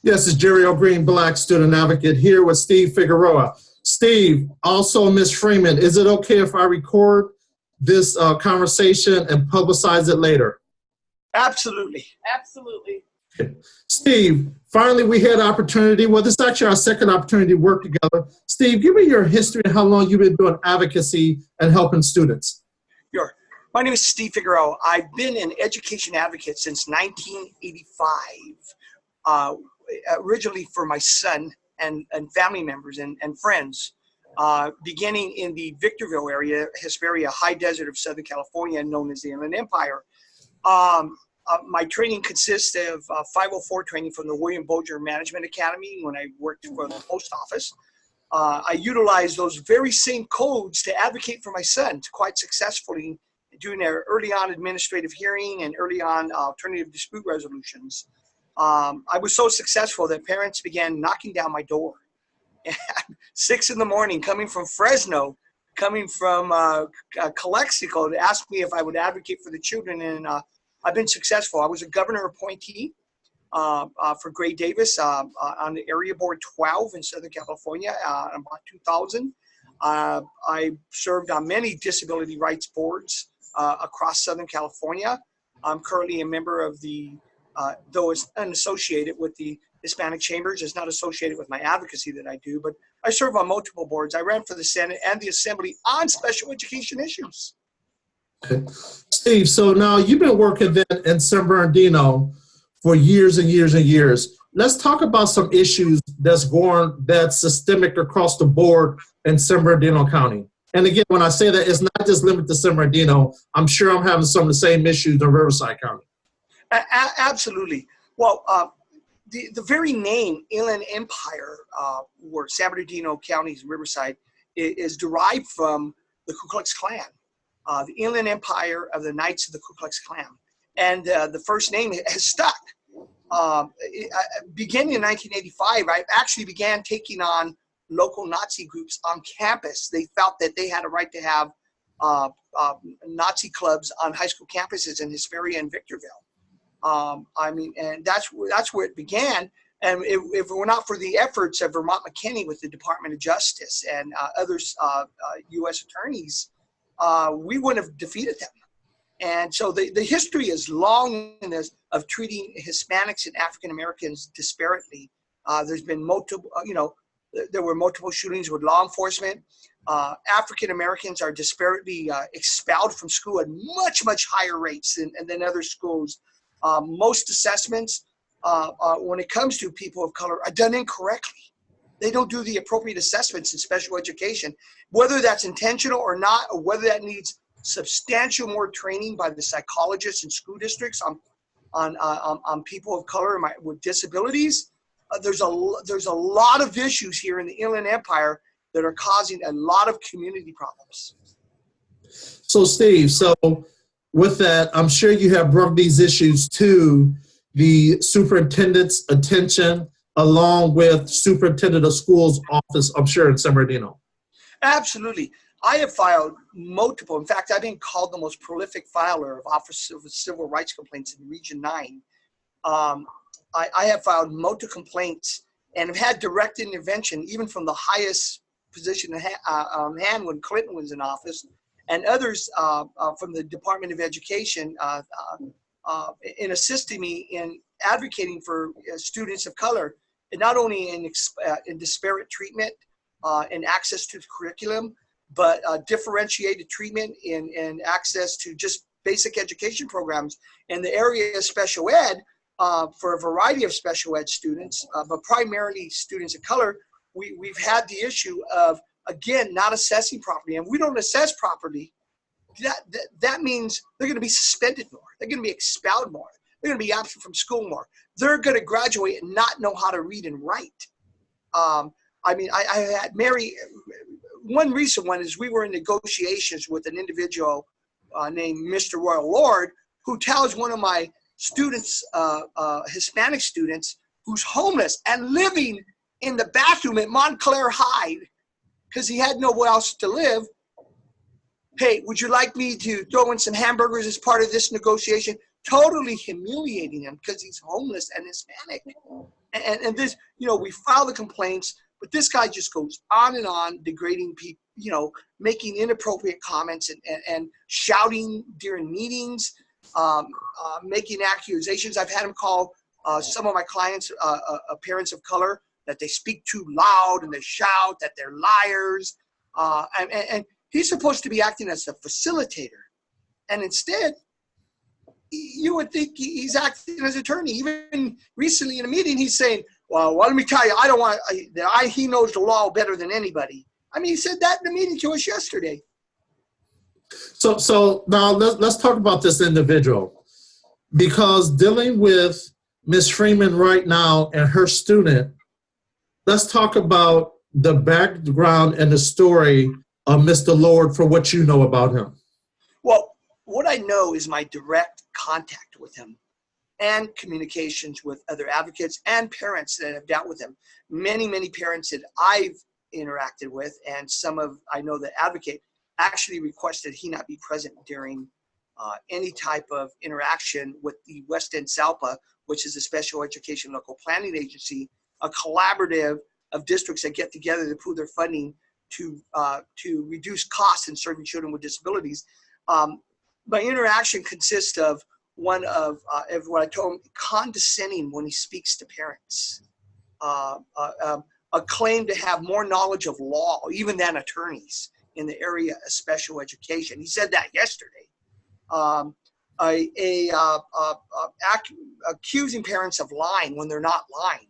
Yes, it's Jerry O'Green, Black Student Advocate, here with Steve Figueroa. Steve, also Miss Freeman, is it okay if I record this conversation and publicize it later? Absolutely. Absolutely. Steve, finally we had opportunity. Well, this is actually our second opportunity to work together. Steve, give me your history and how long you've been doing advocacy and helping students. Sure. My name is Steve Figueroa. I've been an education advocate since 1985, originally for my son and family members and friends, beginning in the Victorville area, Hesperia, high desert of Southern California, known as the Inland Empire. My training consists of 504 training from the William Bolger Management Academy when I worked for the post office. I utilized those very same codes to advocate for my son quite successfully, doing their early on administrative hearing and early on alternative dispute resolutions. I was so successful that parents began knocking down my door at 6 in the morning, coming from Fresno, coming from Calexico, to ask me if I would advocate for the children. And I've been successful. I was a governor appointee for Gray Davis on the Area Board 12 in Southern California in about 2000. I served on many disability rights boards across Southern California. I'm currently a member of the, though it's unassociated with the Hispanic Chambers, it's not associated with my advocacy that I do, but I serve on multiple boards. I ran for the Senate and the Assembly on special education issues. Okay. Steve, so now you've been working then in San Bernardino for years and years and years. Let's talk about some issues that's systemic across the board in San Bernardino County. And again, when I say that, it's not just limited to San Bernardino. I'm sure I'm having some of the same issues in Riverside County. Absolutely. Well, the very name Inland Empire, or San Bernardino County's Riverside, is derived from the Ku Klux Klan, the Inland Empire of the Knights of the Ku Klux Klan. And the first name has stuck. Beginning in 1985, I actually began taking on local Nazi groups on campus. They felt that they had a right to have Nazi clubs on high school campuses in Hesperia and Victorville. And that's where it began. And if it were not for the efforts of Vermont McKinney with the Department of Justice and others, U.S. attorneys, we wouldn't have defeated them. And so the history is long in this of treating Hispanics and African Americans disparately. There's been multiple, there were multiple shootings with law enforcement. African Americans are disparately expelled from school at much, much higher rates than other schools. Most assessments, when it comes to people of color, are done incorrectly. They don't do the appropriate assessments in special education, whether that's intentional or not, or whether that needs substantial more training by the psychologists in school districts on people of color with disabilities. There's a lot of issues here in the Inland Empire that are causing a lot of community problems. So Steve, with that, I'm sure you have brought these issues to the superintendent's attention, along with superintendent of schools office, I'm sure, in San Bernardino. Absolutely. I have filed multiple. In fact, I've been called the most prolific filer of Office of Civil Rights complaints in Region 9. I have filed multiple complaints and have had direct intervention, even from the highest position on hand when Clinton was in office, and others from the Department of Education in assisting me in advocating for students of color, and not only in disparate treatment and access to the curriculum, but differentiated treatment in access to just basic education programs in the area of special ed for a variety of special ed students, but primarily students of color. We've had the issue of, again, not assessing properly. And we don't assess properly. That means they're going to be suspended more. They're going to be expelled more. They're going to be absent from school more. They're going to graduate and not know how to read and write. I had one recent one is we were in negotiations with an individual named Mr. Royal Lord, who tells one of my students, Hispanic students, who's homeless and living in the bathroom at Montclair High because he had nowhere else to live. Hey, would you like me to throw in some hamburgers as part of this negotiation? totally humiliating him because he's homeless and Hispanic. And this, we file the complaints, but this guy just goes on and on degrading people, making inappropriate comments and shouting during meetings, making accusations. I've had him call some of my clients, parents of color, that they speak too loud and they shout, that they're liars. And he's supposed to be acting as a facilitator. And instead, you would think he's acting as attorney. Even recently in a meeting, he's saying, well, let me tell you, he knows the law better than anybody. I mean, he said that in a meeting to us yesterday. So now let's talk about this individual, because dealing with Ms. Freeman right now and her student, let's talk about the background and the story of Mr. Lord for what you know about him. Well, what I know is my direct contact with him and communications with other advocates and parents that have dealt with him. Many, many parents that I've interacted with, and I know the advocate actually requested he not be present during any type of interaction with the West End SALPA, which is a special education local planning agency, a collaborative of districts that get together to pool their funding to reduce costs in serving children with disabilities. My interaction consists of what I told him, condescending when he speaks to parents, a claim to have more knowledge of law, even than attorneys in the area of special education. He said that yesterday. Accusing parents of lying when they're not lying.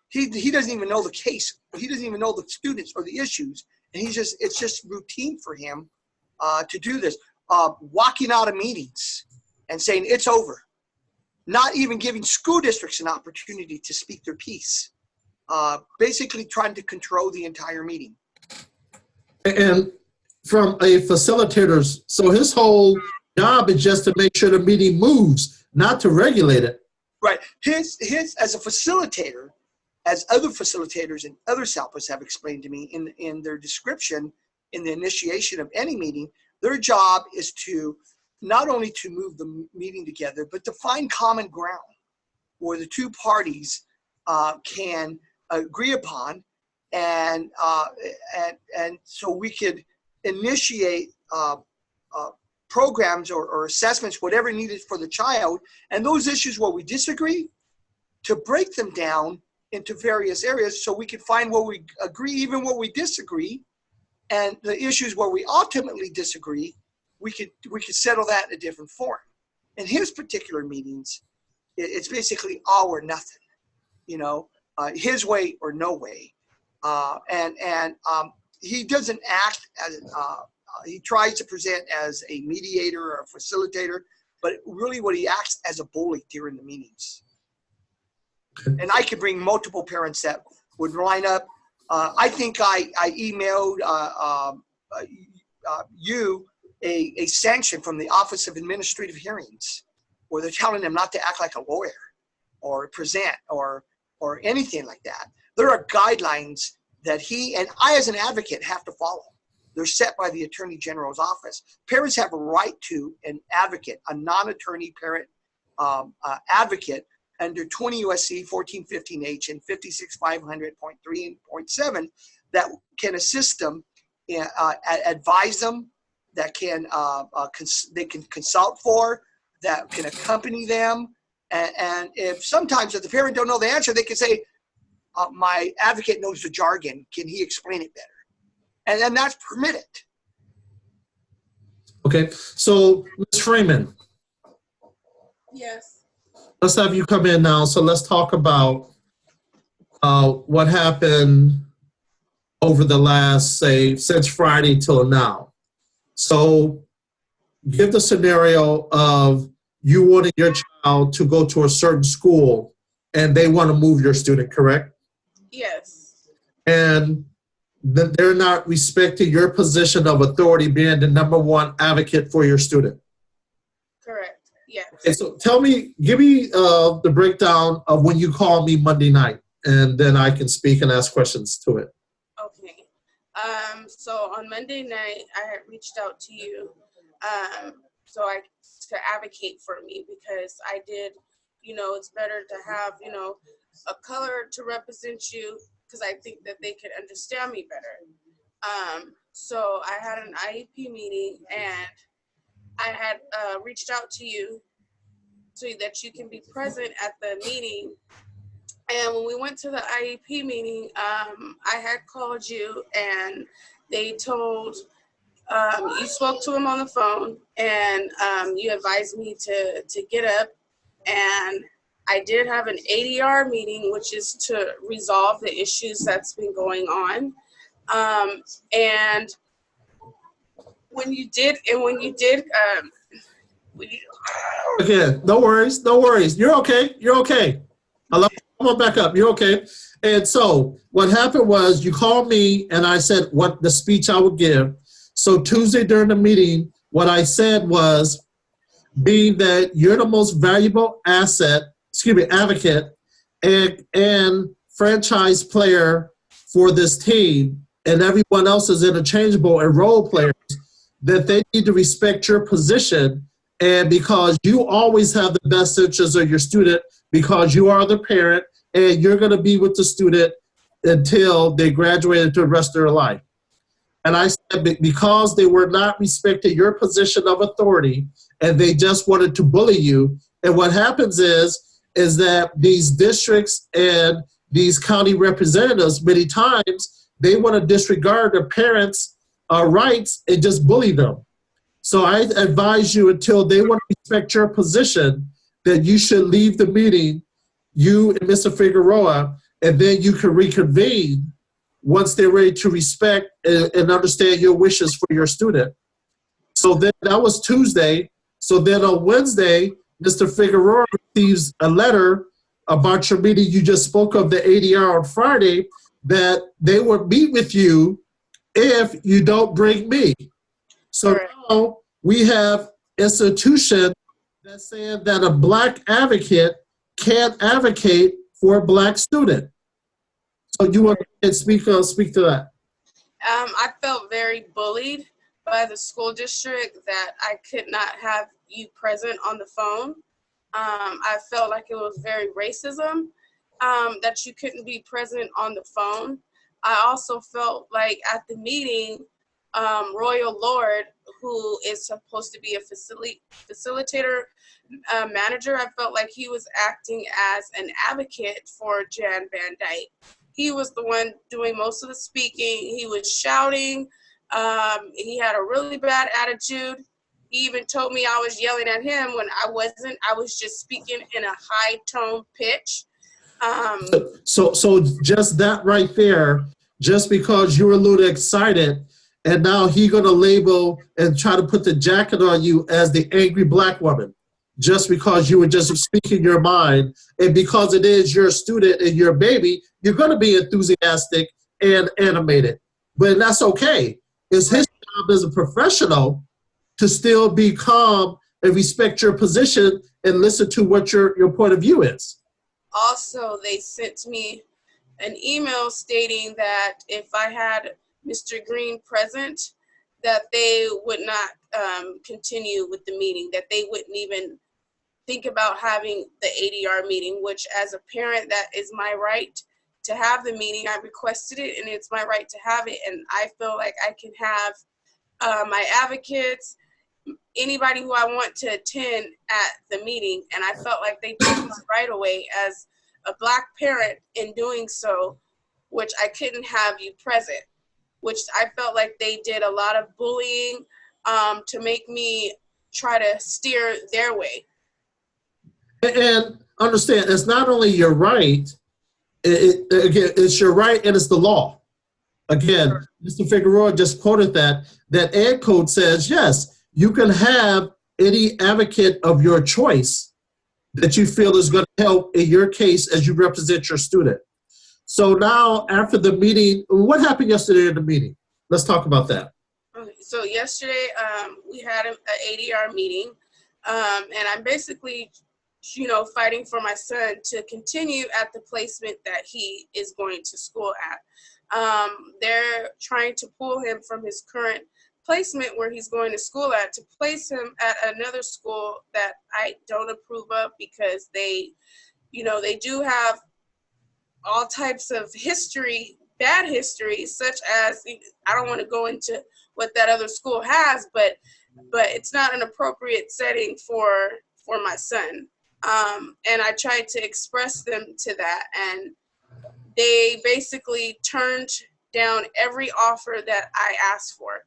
He doesn't even know the case. He doesn't even know the students or the issues. And it's just routine for him to do this. Walking out of meetings and saying it's over. Not even giving school districts an opportunity to speak their piece. Basically trying to control the entire meeting. And from a facilitator's, so his whole job is just to make sure the meeting moves, not to regulate it. Right. His as a facilitator, as other facilitators and other SALPAs have explained to me in their description, in the initiation of any meeting, their job is to not only to move the meeting together, but to find common ground where the two parties can agree upon, and so we could initiate programs or assessments, whatever needed for the child, and those issues where we disagree, to break them down into various areas so we could find where we agree, even where we disagree, and the issues where we ultimately disagree, we could settle that in a different form. In his particular meetings, it's basically all or nothing, his way or no way, and he doesn't act as he tries to present as a mediator or a facilitator, but really what he acts as a bully during the meetings. And I could bring multiple parents that would line up. I think I emailed you a sanction from the Office of Administrative Hearings, where they're telling them not to act like a lawyer or present or anything like that. There are guidelines that he and I as an advocate have to follow. They're set by the Attorney General's office. Parents have a right to an advocate, a non-attorney parent advocate under 20 U.S.C. 1415H and 56500.3 and .7 that can assist them, advise them, that can they can consult for, that can accompany them, and if the parent don't know the answer, they can say, my advocate knows the jargon. Can he explain it better? And then that's permitted. Okay, so Ms. Freeman. Yes. Let's have you come in now. So let's talk about what happened over the last, say, since Friday till now. So give the scenario of you wanting your child to go to a certain school and they want to move your student, correct? Yes. And that they're not respecting your position of authority being the #1 advocate for your student. Correct. Yes. Okay, so give me the breakdown of when you called me Monday night, and then I can speak and ask questions to it. Okay. So on Monday night, I had reached out to you to advocate for me, because I did, it's better to have, a color to represent you, because I think that they could understand me better. So I had an IEP meeting, and I had reached out to you so that you can be present at the meeting. And when we went to the IEP meeting, I had called you, and they told, you spoke to him on the phone, and you advised me to get up. And I did have an ADR meeting, which is to resolve the issues that's been going on. And when you did, Again, no worries, no worries. You're okay. You're okay. Hello, come on back up. You're okay. And so what happened was you called me and I said what the speech I would give. So Tuesday during the meeting, what I said was, being that you're the most valuable advocate and franchise player for this team, and everyone else is interchangeable and role players, that they need to respect your position. And because you always have the best interests of your student, because you are the parent and you're going to be with the student until they graduate into the rest of their life. And I said, because they were not respecting your position of authority and they just wanted to bully you. And what happens is that these districts and these county representatives, many times, they want to disregard their parents' rights and just bully them. So I advise you, until they want to respect your position, that you should leave the meeting, you and Mr. Figueroa, and then you can reconvene once they're ready to respect and understand your wishes for your student. So then that was Tuesday. So then on Wednesday, Mr. Figueroa receives a letter about your meeting you just spoke of, the ADR on Friday, that they would meet with you if you don't bring me. So now we have institution that's saying that a black advocate can't advocate for a black student. So you want to speak to that? I felt very bullied by the school district that I could not have you present on the phone. I felt like it was very racism, that you couldn't be present on the phone. I also felt like at the meeting, Royal Lord, who is supposed to be a facilitator, manager, I felt like he was acting as an advocate for Jan Van Dyke. He was the one doing most of the speaking. He was shouting. He had a really bad attitude. He even told me I was yelling at him when I wasn't. I was just speaking in a high tone pitch. So just that right there, just because you were a little excited, and now he's going to label and try to put the jacket on you as the angry black woman, just because you were just speaking your mind, and because it is your student and your baby, you're going to be enthusiastic and animated. But that's okay. It's his job as a professional to still be calm and respect your position and listen to what your point of view is. Also, they sent me an email stating that if I had Mr. Green present, that they would not continue with the meeting, that they wouldn't even think about having the ADR meeting, which as a parent, that is my right to have the meeting. I requested it and it's my right to have it. And I feel like I can have my advocates, anybody who I want to attend at the meeting. And I felt like they took my right away as a black parent in doing so, which I couldn't have you present, which I felt like they did a lot of bullying to make me try to steer their way. And understand, it's not only your right, again, it's your right and it's the law. Again, Mr. Figueroa just quoted that Ed Code says, yes, you can have any advocate of your choice that you feel is going to help in your case as you represent your student. So now after the meeting, what happened yesterday at the meeting? Let's talk about that. Okay, so yesterday we had an ADR meeting, and I'm basically, fighting for my son to continue at the placement that he is going to school at. They're trying to pull him from his current placement where he's going to school at, to place him at another school that I don't approve of, because they, you know, they do have all types of history, bad history, such as, I don't want to go into what that other school has, but it's not an appropriate setting for my son. And I tried to express them to that, and they basically turned down every offer that I asked for.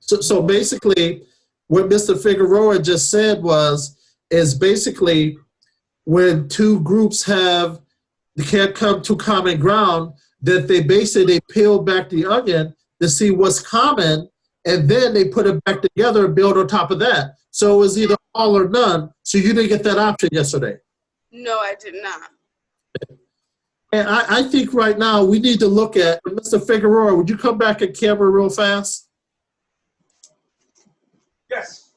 So basically, what Mr. Figueroa just said is basically when two groups can't come to common ground, that they peel back the onion to see what's common, and then they put it back together and build on top of that. So it was either all or none. So you didn't get that option yesterday. No, I did not. And I think right now we need to look at, Mr. Figueroa, would you come back in camera real fast? Yes.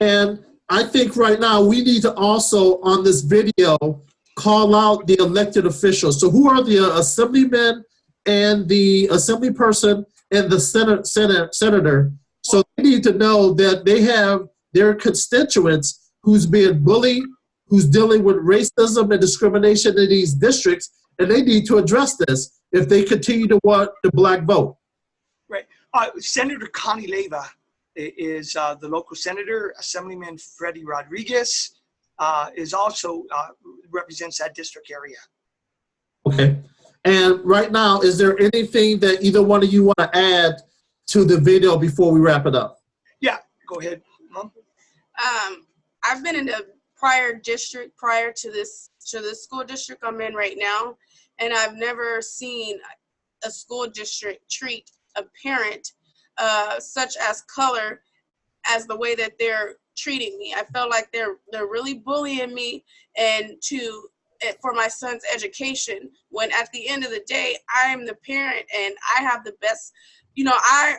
And I think right now we need to also, on this video, call out the elected officials. So who are the assemblymen and the assembly person and the senator? So they need to know that they have their constituents who's being bullied, who's dealing with racism and discrimination in these districts, and they need to address this if they continue to want the black vote. Right. Senator Connie Leyva is the local senator. Assemblyman Freddie Rodriguez is also represents that district area. Okay. And right now, is there anything that either one of you want to add to the video before we wrap it up? Yeah, go ahead, Mom. I've been in a prior district prior to this school district I'm in right now, and I've never seen a school district treat a parent such as color as the way that they're treating me. I felt like they're really bullying me, and for my son's education, when at the end of the day, I am the parent and I have the best, you know,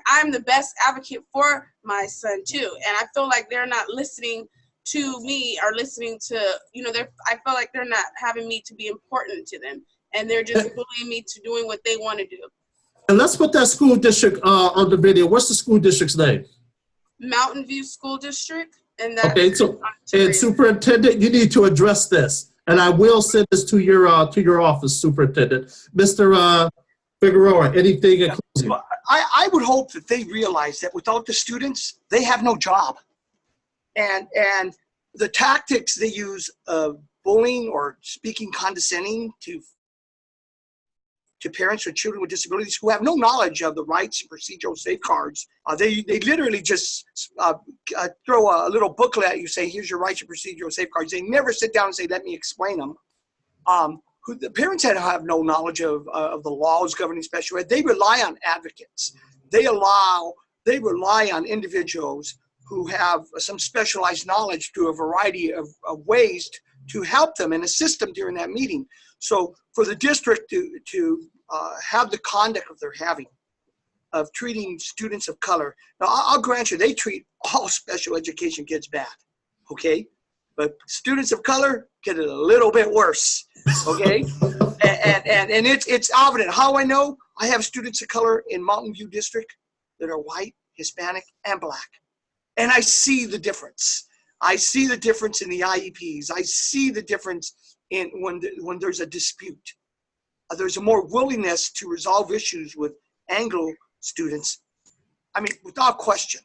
I'm the best advocate for my son too. And I feel like they're not listening to me or listening to, you know, I feel like they're not having me to be important to them, and they're just bullying me to doing what they want to do. And let's put that school district on the video. What's the school district's name? Mountain View School District. And that's okay, so, and Superintendent, you need to address this. And I will send this to your office, Superintendent. Mr. Figueroa, anything in closing? Well, I would hope that they realize that without the students, they have no job. And the tactics they use of bullying or speaking condescending to parents or children with disabilities who have no knowledge of the rights and procedural safeguards. They literally just throw a little booklet at you, say, here's your rights and procedural safeguards. They never sit down and say, let me explain them. The parents have no knowledge of the laws governing special ed. They rely on advocates. They rely on individuals who have some specialized knowledge through a variety of ways to help them and assist them during that meeting. So for the district to have the conduct that they're having of treating students of color, now I'll grant you, they treat all special education kids bad, okay? But students of color get it a little bit worse, okay? and it's evident. How I know? I have students of color in Mountain View District that are white, Hispanic, and black. And I see the difference. I see the difference in the IEPs. I see the difference in when there's a dispute. There's a more willingness to resolve issues with Anglo students. I mean, without question.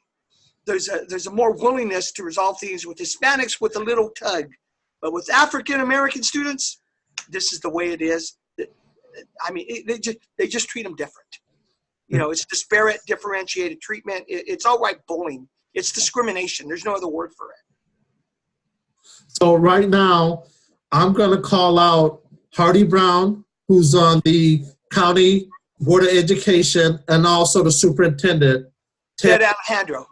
There's a more willingness to resolve things with Hispanics with a little tug. But with African American students, this is the way it is. I mean, they just treat them different. You know, it's disparate, differentiated treatment. It's outright bullying. It's discrimination. There's no other word for it. So right now, I'm going to call out Hardy Brown, who's on the County Board of Education, and also the Superintendent, Ted Alejandro.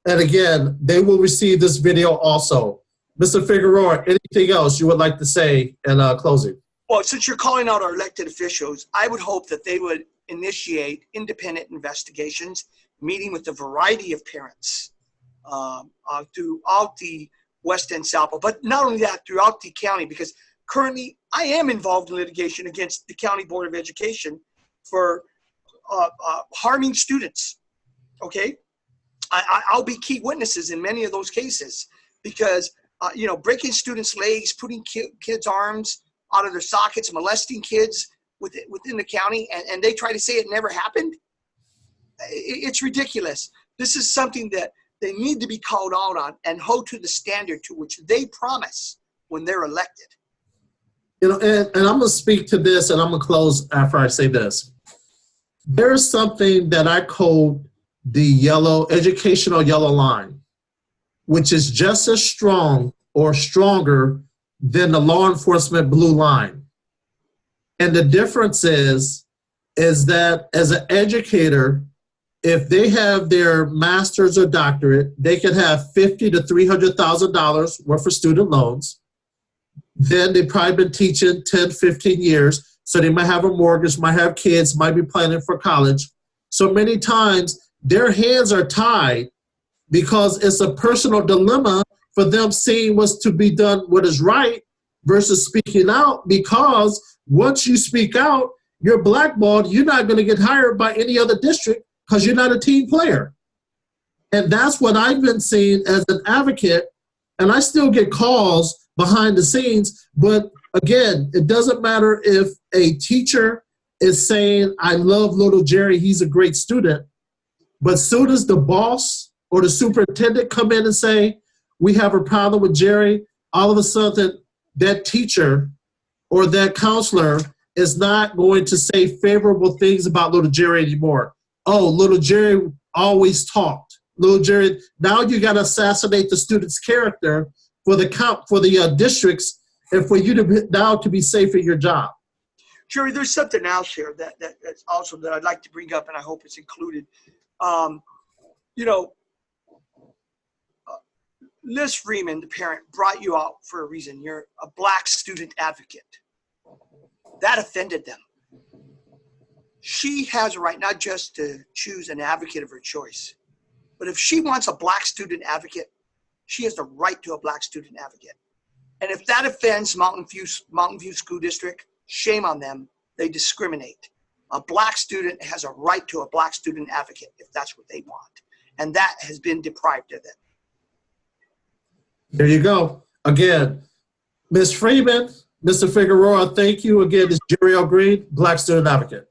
And again, they will receive this video also. Mr. Figueroa, anything else you would like to say in closing? Well, since you're calling out our elected officials, I would hope that they would initiate independent investigations, meeting with a variety of parents throughout the West End South, but not only that, throughout the county, because currently I am involved in litigation against the County Board of Education for harming students Okay, I'll be key witnesses in many of those cases because breaking students' legs, putting kids' arms out of their sockets, molesting kids within the county, and they try to say it never happened. It's ridiculous. This is something that they need to be called out on and hold to the standard to which they promise when they're elected. And I'm going to speak to this, and I'm going to close after I say this. There's something that I code the educational yellow line, which is just as strong or stronger than the law enforcement blue line. And the difference is that as an educator, if they have their master's or doctorate, they could have $50,000 to $300,000 worth of student loans. Then they've probably been teaching 10, 15 years. So they might have a mortgage, might have kids, might be planning for college. So many times their hands are tied because it's a personal dilemma for them seeing what's to be done, what is right, versus speaking out, because once you speak out, you're blackballed. You're not going to get hired by any other district because you're not a team player. And that's what I've been seeing as an advocate. And I still get calls behind the scenes. But again, it doesn't matter if a teacher is saying, I love little Jerry, he's a great student. But soon as the boss or the superintendent come in and say, we have a problem with Jerry, all of a sudden that teacher or that counselor is not going to say favorable things about little Jerry anymore. Oh, little Jerry always talked. Little Jerry, now you got to assassinate the student's character for the districts and for you to be safe in your job. Jerry, there's something else here that's also that I'd like to bring up, and I hope it's included. Liz Freeman, the parent, brought you out for a reason. You're a black student advocate. That offended them. She has a right not just to choose an advocate of her choice, but if she wants a black student advocate, she has the right to a black student advocate. And if that offends Mountain View School District, shame on them. They discriminate. A black student has a right to a black student advocate if that's what they want. And that has been deprived of them. There you go. Again, Ms. Freeman, Mr. Figueroa, thank you again. This is Jerry L. Green, Black Student Advocate.